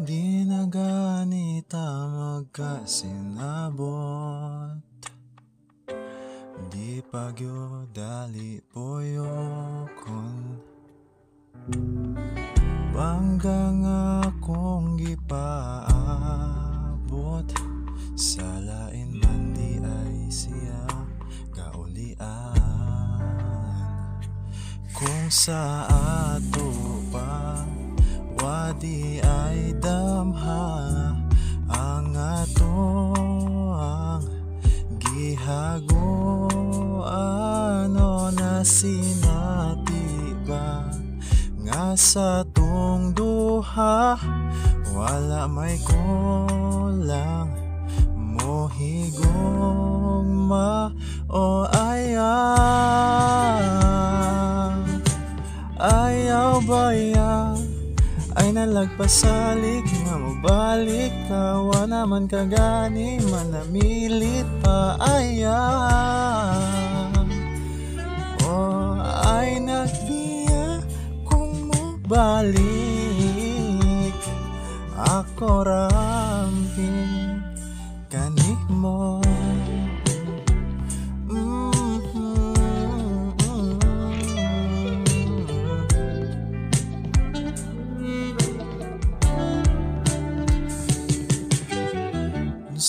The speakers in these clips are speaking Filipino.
Di na ganita magkasinabot. Di pagyo dali poyokon. Bangga nga akong gipaabot. Sa lain man di ay siya gaulian. Kung sa ato pa wadi ay damha ang ato ang gihagoan o na sinati ba nga sa tong duha wala may kulang mohigong ma o ayaw baya ay nalagpasalig nga mabalik ka wa naman kagani manamilit pa o ay nagbiya kung mo balik ako ramping kanik mo.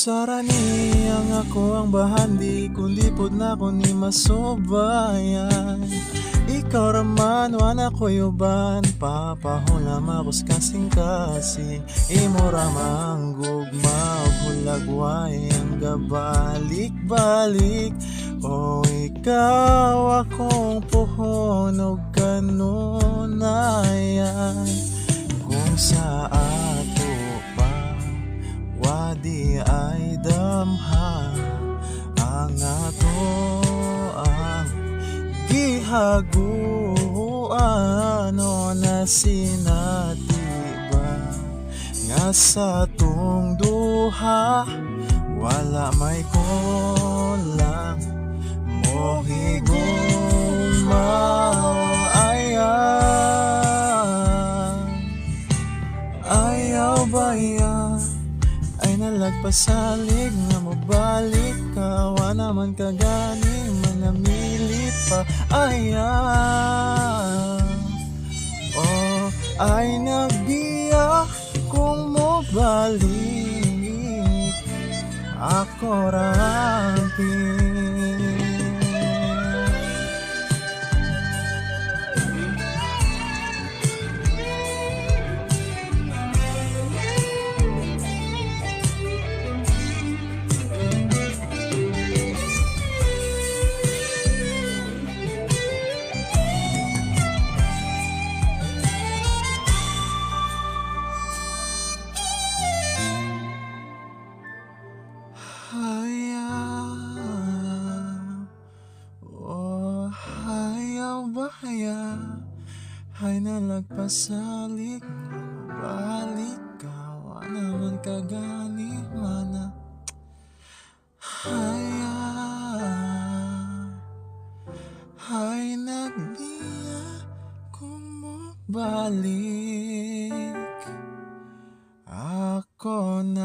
Sarani ang ako ang bahandi kundi pod na ko ni masubayan. Ikaw raman wana ko yuban papahulam akos kasing-kasing imo ramang gugma hulagway ang gabalik-balik o ikaw akong puhon og kanunayan. Kung sa ato pa wadi ay damha ang ato ang gihaguan o na sinati ba nga sa tong duha wala may kulang mohigong ayaw baya ay nalagpasalig nga mabalik ka wa naman kagani manamilit pa ay nagbiya kung mo balik ako ramping. Ayaw baya ay nalagpasalig balik ka wa naman kagani mana ay nagbiya kung mo balik ako na